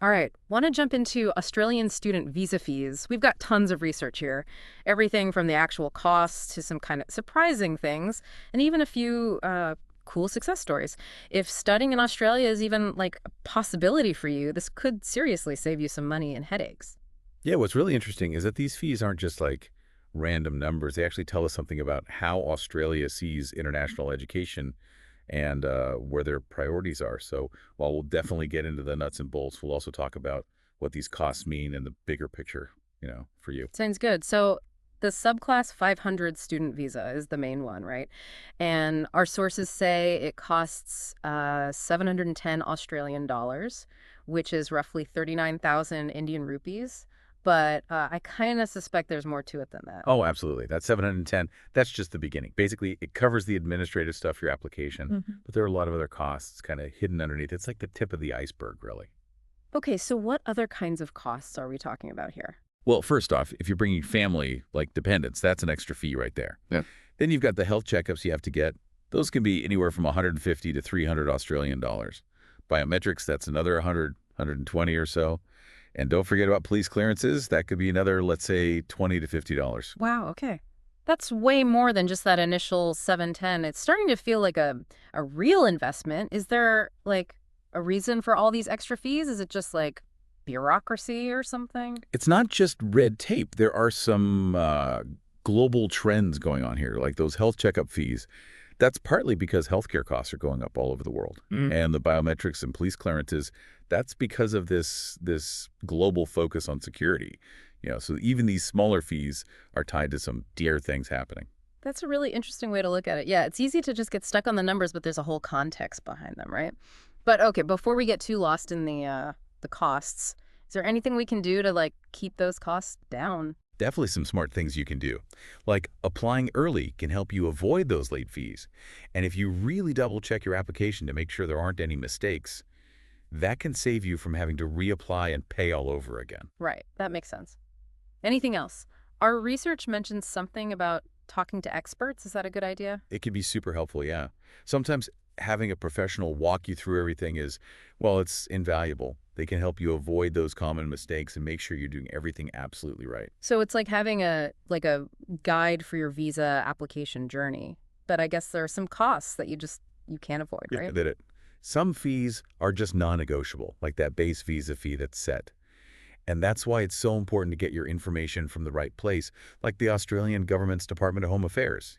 All right, want to jump into Australian student visa fees. We've got tons of research here. Everything from the actual costs to some kind of surprising things, and even a few cool success stories. If studying in Australia is even like a possibility for you, this could seriously save you some money and headaches. Yeah, what's really interesting is that these fees aren't just like random numbers. They actually tell us something about how Australia sees international education and where their priorities are. So while we'll definitely get into the nuts and bolts, we'll also talk about what these costs mean in the bigger picture, for you. Sounds good. So the subclass 500 student visa is the main one, right? And our sources say it costs 710 Australian dollars, which is roughly 39,000 Indian rupees. But I kind of suspect there's more to it than that. Oh, absolutely. That's 710. That's just the beginning. Basically, it covers the administrative stuff, your application, Mhm. but there are a lot of other costs kind of hidden underneath. It's like the tip of the iceberg, really. Okay, so what other kinds of costs are we talking about here? Well, first off, if you're bringing family, like dependents, that's an extra fee right there. Yeah. Then you've got the health checkups you have to get. Those can be anywhere from 150 to 300 Australian dollars. Biometrics, that's another 100, 120 or so. And don't forget about police clearances. That could be another, let's say, 20 to $50. Wow, okay. That's way more than just that initial 710. It's starting to feel like a real investment. Is there like a reason for all these extra fees? Is it just like bureaucracy or something? It's not just red tape. There are some global trends going on here, like those health checkup fees. That's partly because healthcare costs are going up all over the world. And the biometrics and police clearances, that's because of this global focus on security. So even these smaller fees are tied to some dear things happening. That's a really interesting way to look at it. Yeah, it's easy to just get stuck on the numbers, but there's a whole context behind them, right? But okay, before we get too lost in the costs, is there anything we can do to like keep those costs down? Definitely some smart things you can do. Like applying early can help you avoid those late fees. And if you really double check your application to make sure there aren't any mistakes, that can save you from having to reapply and pay all over again. Right, that makes sense. Anything else? Our research mentions something about talking to experts. Is that a good idea? It can be super helpful, yeah. Sometimes having a professional walk you through everything is, well, it's invaluable. They can help you avoid those common mistakes and make sure you're doing everything absolutely right. So it's like having a guide for your visa application journey. But I guess there are some costs that you can't avoid, Yeah, right? that it. Some fees are just non-negotiable, like that base visa fee that's set. And that's why it's so important to get your information from the right place, like the Australian government's Department of Home Affairs.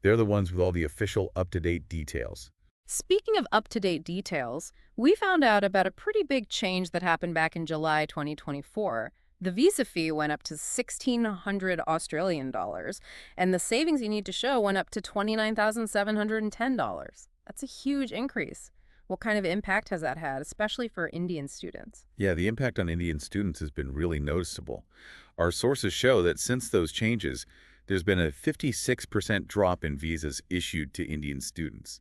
They're the ones with all the official up-to-date details. Speaking of up-to-date details, we found out about a pretty big change that happened back in July 2024. The visa fee went up to 1,600 Australian dollars, and the savings you need to show went up to $29,710. That's a huge increase. What kind of impact has that had, especially for Indian students? Yeah, the impact on Indian students has been really noticeable. Our sources show that since those changes, there's been a 56% drop in visas issued to Indian students.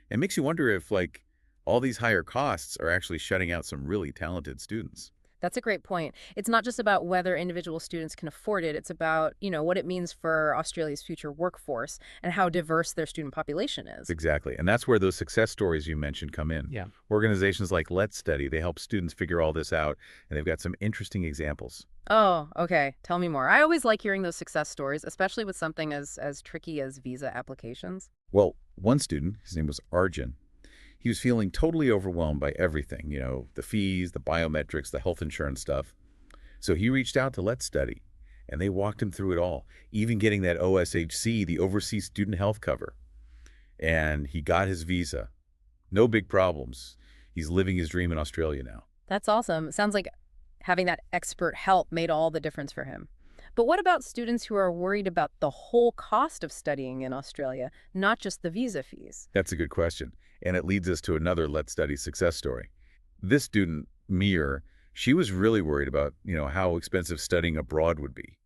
It makes you wonder if, like, all these higher costs are actually shutting out some really talented students. That's a great point. It's not just about whether individual students can afford it. It's about, what it means for Australia's future workforce and how diverse their student population is. Exactly. And that's where those success stories you mentioned come in. Yeah. Organizations like LetzStudy, they help students figure all this out, and they've got some interesting examples. Oh, okay. Tell me more. I always like hearing those success stories, especially with something as tricky as visa applications. Well, one student, his name was Arjun, he was feeling totally overwhelmed by everything, the fees, the biometrics, the health insurance stuff. So he reached out to Let's Study, and they walked him through it all, even getting that OSHC, the Overseas Student Health Cover. And he got his visa. No big problems. He's living his dream in Australia now. That's awesome. Sounds like having that expert help made all the difference for him. But what about students who are worried about the whole cost of studying in Australia, not just the visa fees? That's a good question. And it leads us to another Let's Study success story. This student, Mir, she was really worried about, how expensive studying abroad would be.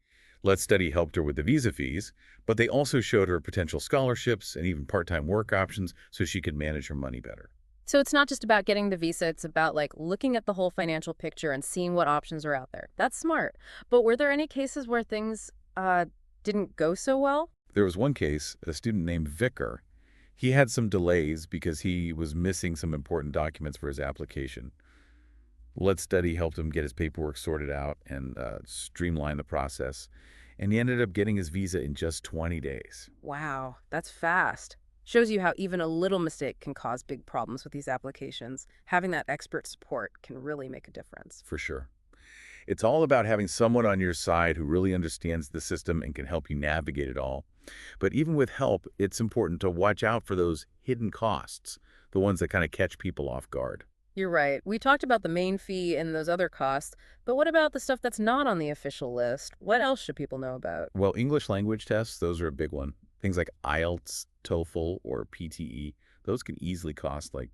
Let's Study helped her with the visa fees, but they also showed her potential scholarships and even part-time work options so she could manage her money better. So it's not just about getting the visa, it's about like looking at the whole financial picture and seeing what options are out there. That's smart. But were there any cases where things didn't go so well? There was one case, a student named Vicar. He had some delays because he was missing some important documents for his application. LetzStudy helped him get his paperwork sorted out and streamline the process. And he ended up getting his visa in just 20 days. Wow, that's fast. Shows you how even a little mistake can cause big problems with these applications. Having that expert support can really make a difference. For sure. It's all about having someone on your side who really understands the system and can help you navigate it all. But even with help, it's important to watch out for those hidden costs, the ones that kind of catch people off guard. You're right. We talked about the main fee and those other costs, but what about the stuff that's not on the official list? What else should people know about? Well, English language tests, those are a big one. Things like IELTS, TOEFL, or PTE, those can easily cost like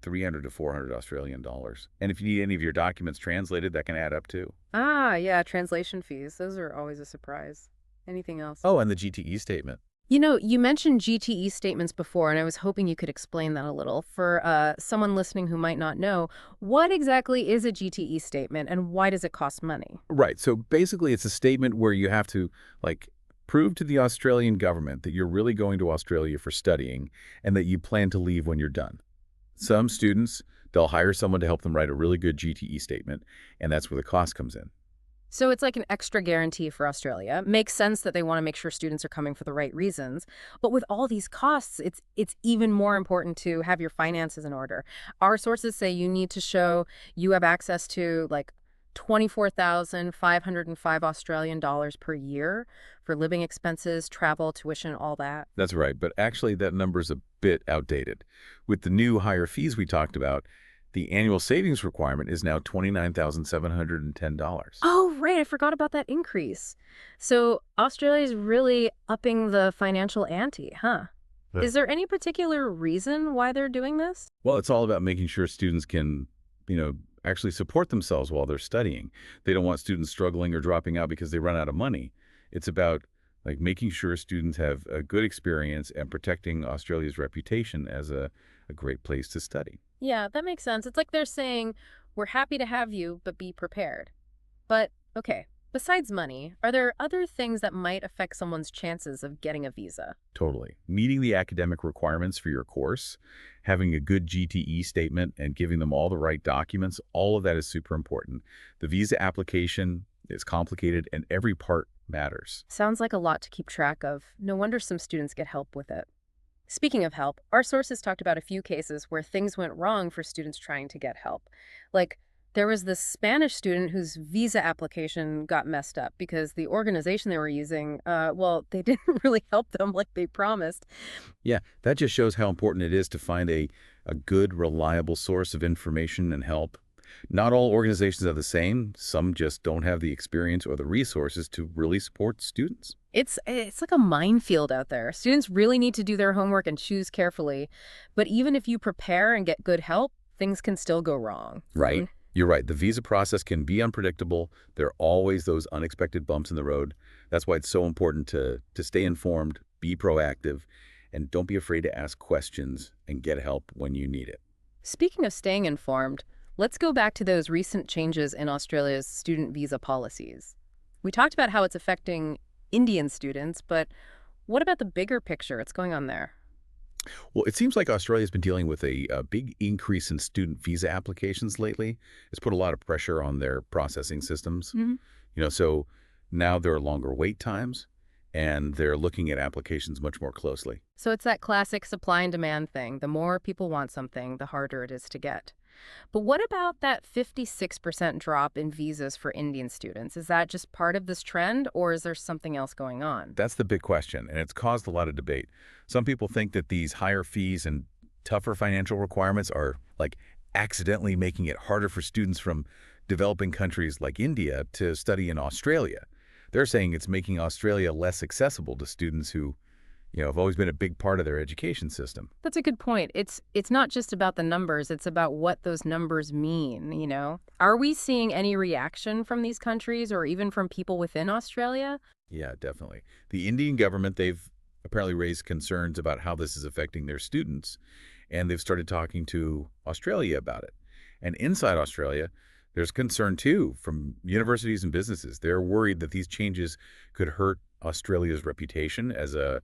300 to 400 Australian dollars. And if you need any of your documents translated, that can add up too. Ah, yeah, translation fees. Those are always a surprise. Anything else? Oh, and the GTE statement. You mentioned GTE statements before, and I was hoping you could explain that a little. For someone listening who might not know, what exactly is a GTE statement and why does it cost money? Right. So basically, it's a statement where you have to, like, prove to the Australian government that you're really going to Australia for studying and that you plan to leave when you're done. Some students, they'll hire someone to help them write a really good GTE statement, and that's where the cost comes in. So it's like an extra guarantee for Australia. Makes sense that they want to make sure students are coming for the right reasons. But with all these costs, it's even more important to have your finances in order. Our sources say you need to show you have access to like 24,505 Australian dollars per year for living expenses, travel, tuition, all that. That's right, but actually that number's a bit outdated. With the new higher fees we talked about, the annual savings requirement is now $29,710. Oh, right. I forgot about that increase. So Australia is really upping the financial ante, huh? Yeah. Is there any particular reason why they're doing this? Well, it's all about making sure students can, actually support themselves while they're studying. They don't want students struggling or dropping out because they run out of money. It's about like making sure students have a good experience and protecting Australia's reputation as a great place to study. Yeah, that makes sense. It's like they're saying, we're happy to have you, but be prepared. But, okay, besides money, are there other things that might affect someone's chances of getting a visa? Totally. Meeting the academic requirements for your course, having a good GTE statement, and giving them all the right documents, all of that is super important. The visa application is complicated and every part matters. Sounds like a lot to keep track of. No wonder some students get help with it. Speaking of help, our sources talked about a few cases where things went wrong for students trying to get help. Like, there was this Spanish student whose visa application got messed up because the organization they were using, they didn't really help them like they promised. Yeah, that just shows how important it is to find a good, reliable source of information and help. Not all organizations are the same. Some just don't have the experience or the resources to really support students. It's like a minefield out there. Students really need to do their homework and choose carefully. But even if you prepare and get good help, things can still go wrong. Right. You're right. The visa process can be unpredictable. There are always those unexpected bumps in the road. That's why it's so important to stay informed, be proactive, and don't be afraid to ask questions and get help when you need it. Speaking of staying informed, let's go back to those recent changes in Australia's student visa policies. We talked about how it's affecting Indian students, but what about the bigger picture? What's going on there? Well, it seems like Australia's been dealing with a big increase in student visa applications lately. It's put a lot of pressure on their processing systems. Hmm. So now there are longer wait times, and they're looking at applications much more closely. So it's that classic supply and demand thing. The more people want something, the harder it is to get. But what about that 56% drop in visas for Indian students? Is that just part of this trend, or is there something else going on? That's the big question, and it's caused a lot of debate. Some people think that these higher fees and tougher financial requirements are like accidentally making it harder for students from developing countries like India to study in Australia. They're saying it's making Australia less accessible to students who, have always been a big part of their education system. That's a good point. It's not just about the numbers, it's about what those numbers mean. Are we seeing any reaction from these countries or even from people within Australia? Yeah, definitely. The Indian government, they've apparently raised concerns about how this is affecting their students, and they've started talking to Australia about it. And inside Australia, there's concern too from universities and businesses. They're worried that these changes could hurt Australia's reputation as a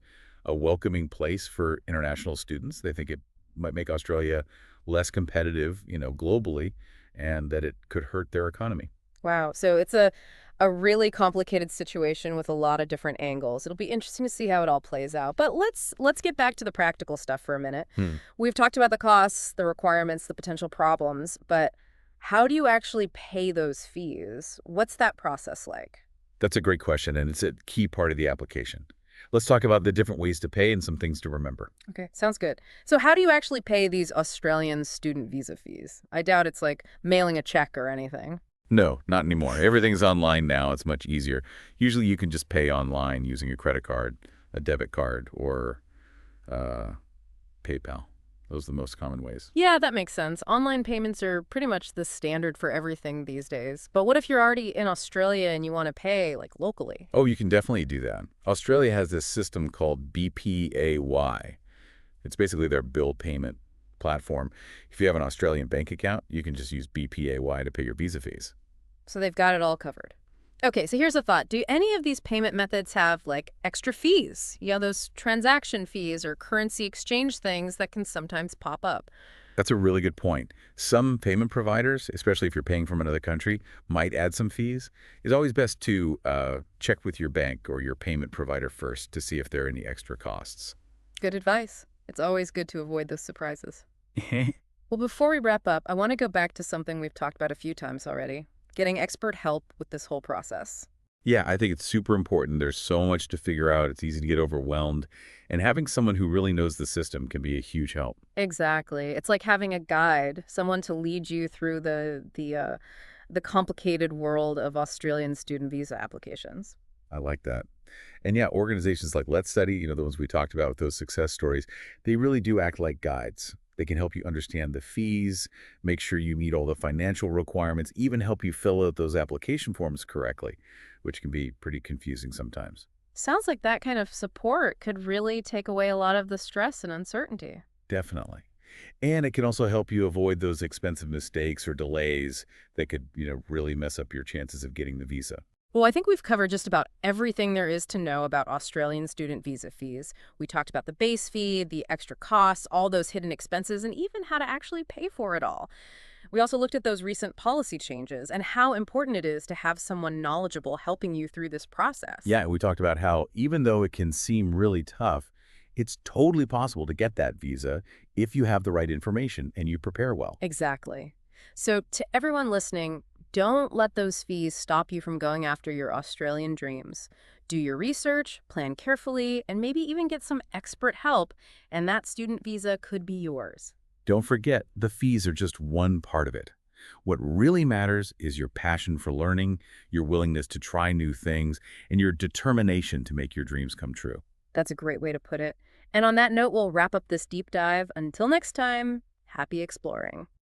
welcoming place for international students. They think it might make Australia less competitive, globally, and that it could hurt their economy. Wow. So it's a really complicated situation with a lot of different angles. It'll be interesting to see how it all plays out. But let's get back to the practical stuff for a minute. Hmm. We've talked about the costs, the requirements, the potential problems, but how do you actually pay those fees? What's that process like? That's a great question, and it's a key part of the application. Let's talk about the different ways to pay and some things to remember. Okay, sounds good. So how do you actually pay these Australian student visa fees? I doubt it's like mailing a check or anything. No, not anymore. Everything's online now. It's much easier. Usually you can just pay online using a credit card, a debit card, or uh, PayPal. Those are the most common ways. Yeah, that makes sense. Online payments are pretty much the standard for everything these days. But what if you're already in Australia and you want to pay, like, locally? Oh, you can definitely do that. Australia has this system called BPAY. It's basically their bill payment platform. If you have an Australian bank account, you can just use BPAY to pay your visa fees. So they've got it all covered. Okay, so here's a thought. Do any of these payment methods have, like, extra fees? You know, those transaction fees or currency exchange things that can sometimes pop up. That's a really good point. Some payment providers, especially if you're paying from another country, might add some fees. It's always best to check with your bank or your payment provider first to see if there are any extra costs. Good advice. It's always good to avoid those surprises. Well, before we wrap up, I want to go back to something we've talked about a few times already, getting expert help with this whole process. Yeah, I think it's super important. There's so much to figure out. It's easy to get overwhelmed. And having someone who really knows the system can be a huge help. Exactly. It's like having a guide, someone to lead you through the complicated world of Australian student visa applications. I like that. And yeah, organizations like LetzStudy, the ones we talked about with those success stories, they really do act like guides. They can help you understand the fees, make sure you meet all the financial requirements, even help you fill out those application forms correctly, which can be pretty confusing sometimes. Sounds like that kind of support could really take away a lot of the stress and uncertainty. Definitely. And it can also help you avoid those expensive mistakes or delays that could, really mess up your chances of getting the visa. Well, I think we've covered just about everything there is to know about Australian student visa fees. We talked about the base fee, the extra costs, all those hidden expenses, and even how to actually pay for it all. We also looked at those recent policy changes and how important it is to have someone knowledgeable helping you through this process. Yeah, we talked about how even though it can seem really tough, it's totally possible to get that visa if you have the right information and you prepare well. Exactly. So to everyone listening, don't let those fees stop you from going after your Australian dreams. Do your research, plan carefully, and maybe even get some expert help, and that student visa could be yours. Don't forget, the fees are just one part of it. What really matters is your passion for learning, your willingness to try new things, and your determination to make your dreams come true. That's a great way to put it. And on that note, we'll wrap up this deep dive. Until next time, happy exploring.